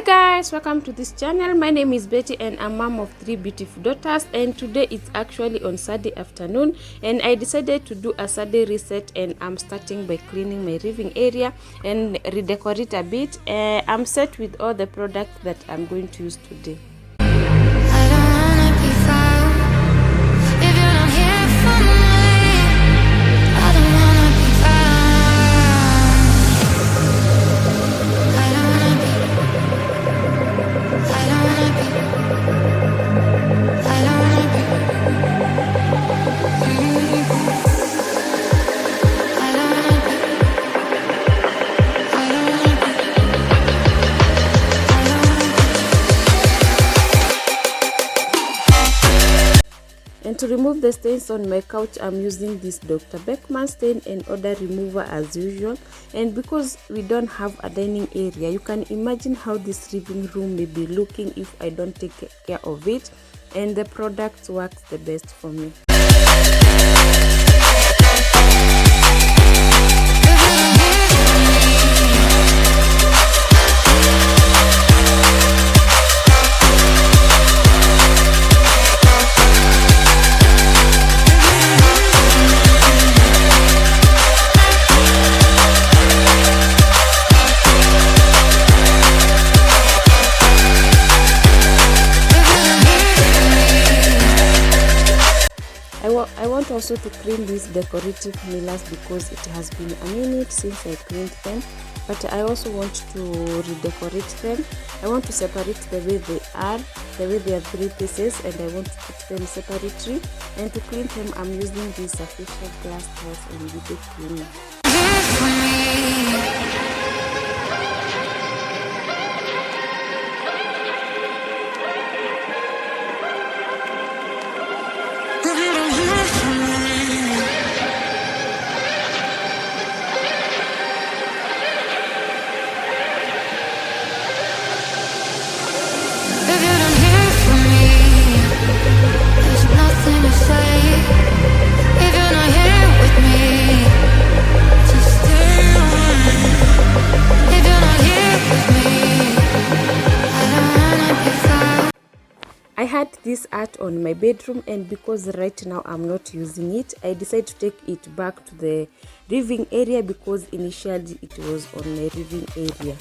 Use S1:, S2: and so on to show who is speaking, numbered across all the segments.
S1: Hi guys, welcome to this channel. My name is Betty and I'm mom of 3 beautiful daughters, and today it's actually on Saturday afternoon and I decided to do a Saturday reset, and I'm starting by cleaning my living area and redecorate a bit. I'm set with all the products that I'm going to use today. And to remove the stains on my couch, I'm using this Dr. Beckman stain and odor remover as usual. And because we don't have a dining area, you can imagine how this living room may be looking if I don't take care of it, and the product works the best for me. I want also to clean these decorative millers because it has been a minute since I cleaned them, but I also want to redecorate them. I want to separate the way they are 3 pieces, and I want to put them separately. And to clean them, I'm using this official glass towels and video cleaner. I had this art on my bedroom, and because right now I'm not using it, I decided to take it back to the living area because initially it was on my living area.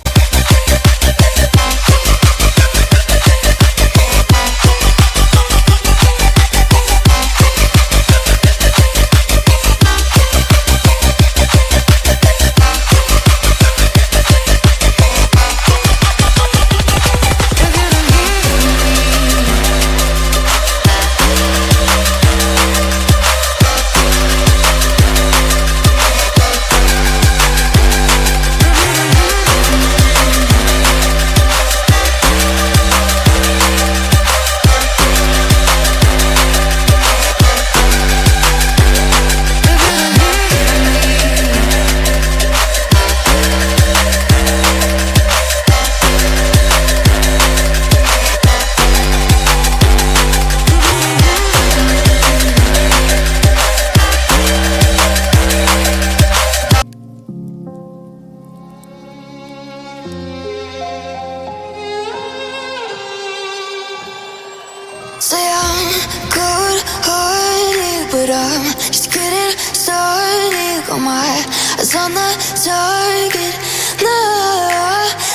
S2: Say I'm good-hearted, but I'm just getting started. Got my eyes on the target. No,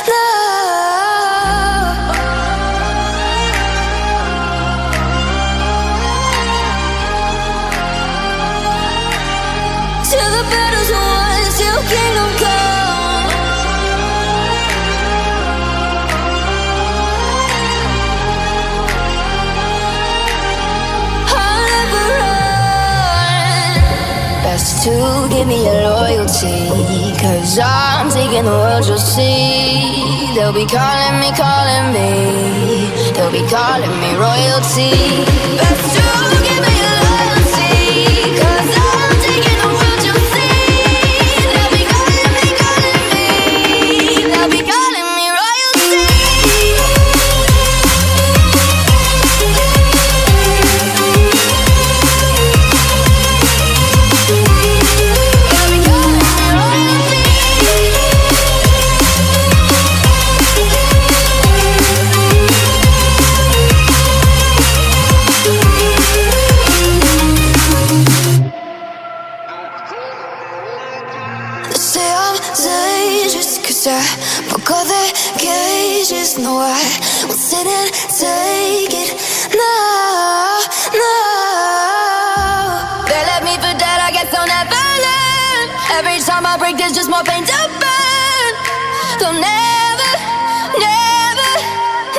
S2: no. Till the battle's won, till kingdom come. To give me your loyalty, 'cause I'm taking the world, you'll see. They'll be calling me, they'll be calling me royalty. Best to give me your loyalty, 'cause I'm taking the world, you'll see. They'll be calling me, they'll be calling me royalty. ya, poco de gauges. No, I won't sit and take it. No, no. They left me for dead, I guess I'll never learn. Every time I break, there's just more pain to burn. They'll never, never,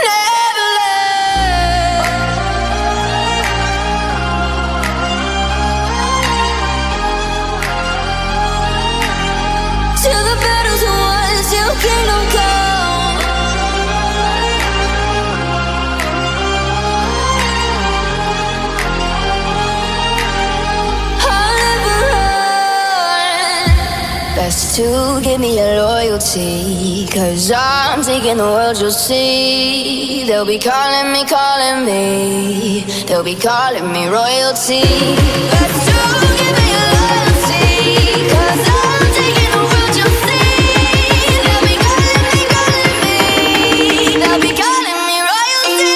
S2: never learn. Till the battles are won, till kingdom come. I'll never run. Best to give me your loyalty, 'cause I'm taking the world, you'll see. They'll be calling me, calling me. They'll be calling me royalty. Best to give me your loyalty, 'cause I'm taking the world, you'll see. They'll be calling me, calling me. They'll be calling me royalty.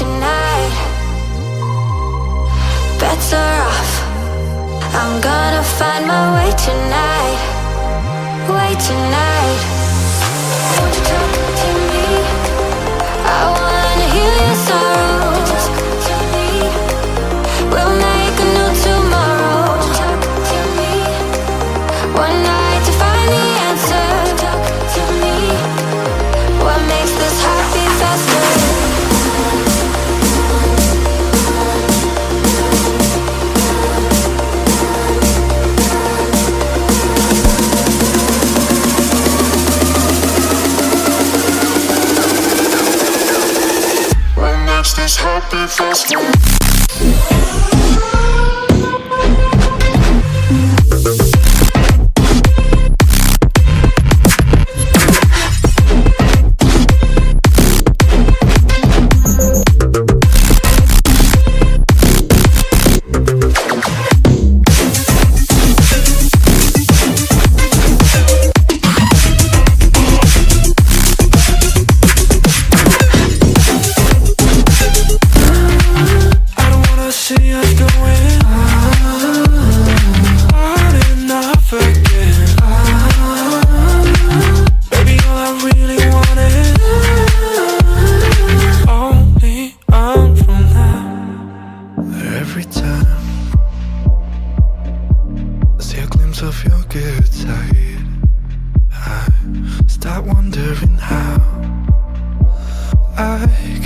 S2: Tonight, better off. I'm gonna find my way tonight. Way tonight. Won't you talk to me? I wanna heal your sorrows. To me, we'll make a new tomorrow. Talk to me. One night to find the answer. Talk to me. What makes this heart beat faster?
S3: This heart beat faster.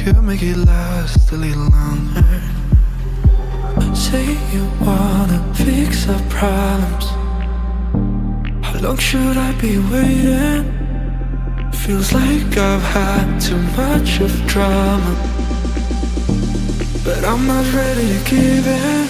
S4: could make it last a little longer. Say you wanna fix our problems. How long should I be waiting? Feels like I've had too much of drama, but I'm not ready to give in.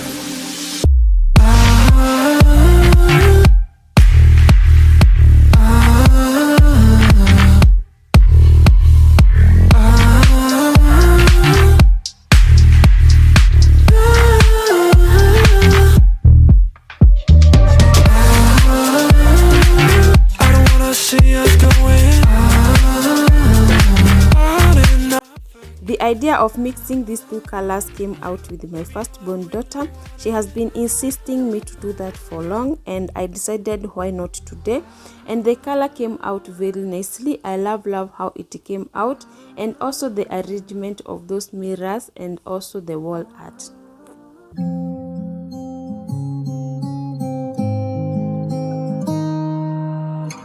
S1: The idea of mixing these two colors came out with my firstborn daughter. She has been insisting me to do that for long, and I decided why not today. And the color came out very nicely. I love how it came out, and also the arrangement of those mirrors and also the wall art.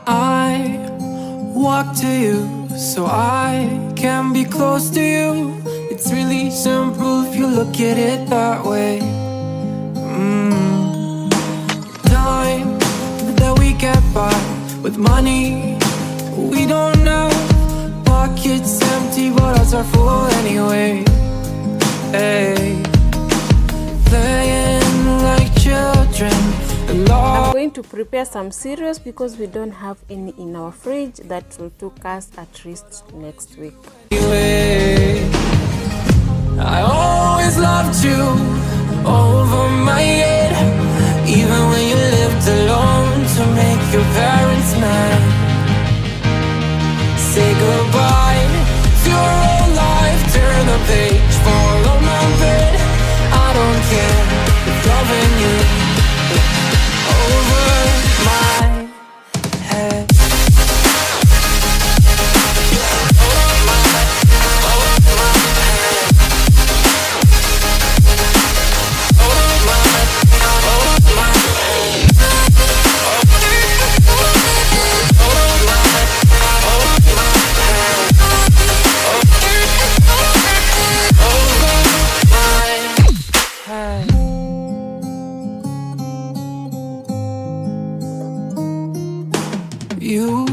S4: I walk to you so I can be close to you. It's really simple if you look at it that way. Time that we get by with money we don't know. Pockets empty but hearts are full anyway. Hey, playing like children.
S1: I'm going to prepare some cereals because we don't have any in our fridge. That will take us at least next week.
S4: I always loved you over my head, even when you lived alone to make your parents mad. Say goodbye to your old life, turn the page, follow my bed. I don't care if loving you over my head. You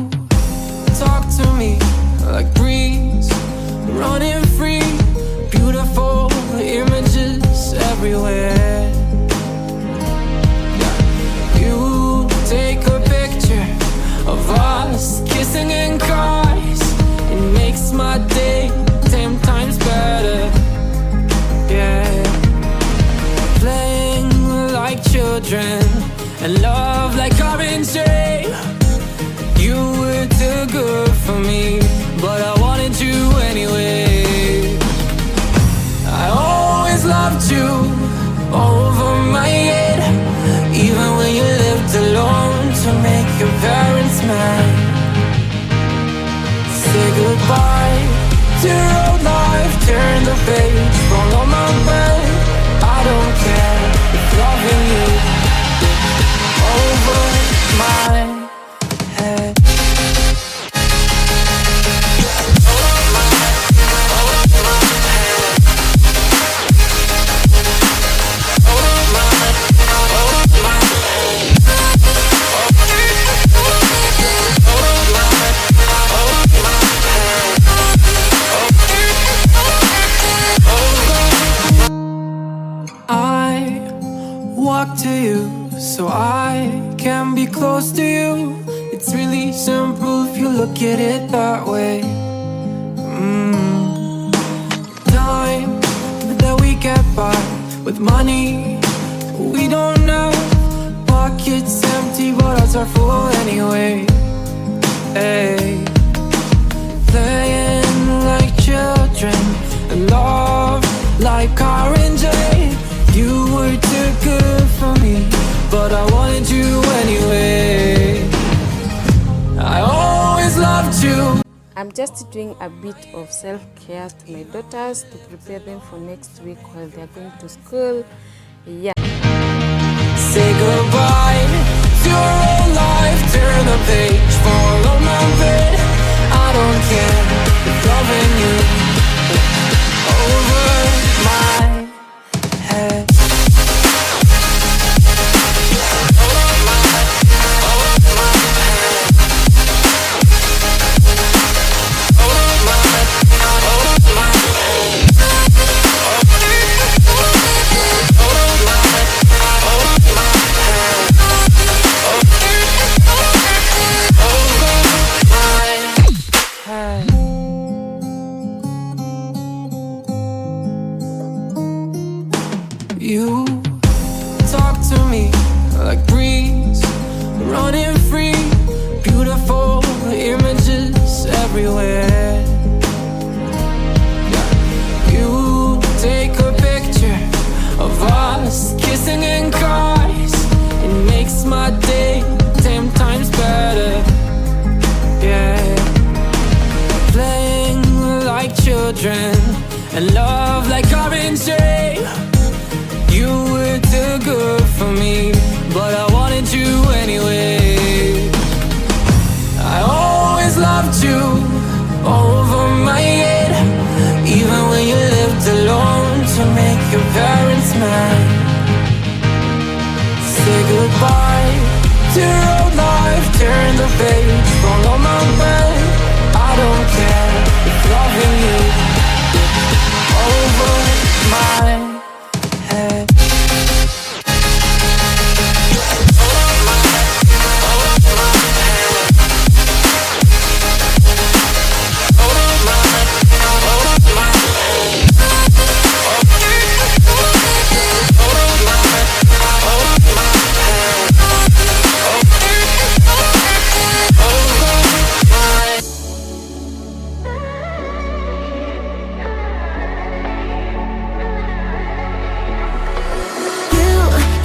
S4: talk to me like breeze, running free, beautiful images everywhere. You take a picture of us kissing in cars, it makes my day 10 times better. Yeah, playing like children and love like RNG. You were too good for me, but I wanted you anyway. I always loved you over my head, even when you lived alone to make your parents mad. Say goodbye to your old life, turn the page, follow my bed. I don't care if loving you over my head. Walk to you so I can be close to you. It's really simple if you look at it that way. Time that we get by with money we don't know. Pockets empty but hearts are full anyway. Hey, playing like children and love like RNG. You were too good for me, but I wanted you anyway. I always loved you.
S1: I'm just doing a bit of self-care to my daughters to prepare them for next week while they're going to school. Yeah.
S4: Say goodbye to your old life, turn the page, follow my bed. I don't care if loving you over my head. say goodbye to your old life, tearing the page, fall on my bed. I don't care if loving you over my head.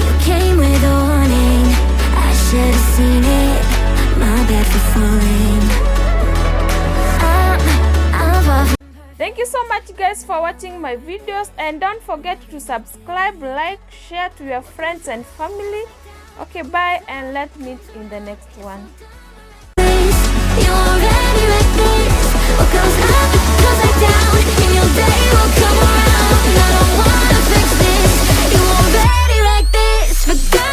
S2: You came with a warning. I should have seen it. My bad for falling. I'm far from
S1: Thank you so much guys for watching my videos, and don't forget to subscribe, like, share to your friends and family. Okay, bye, and let's meet in the next one.
S2: you already like this. What goes up goes back down, and your day will come around. I don't wanna fix this. You already like this. Forget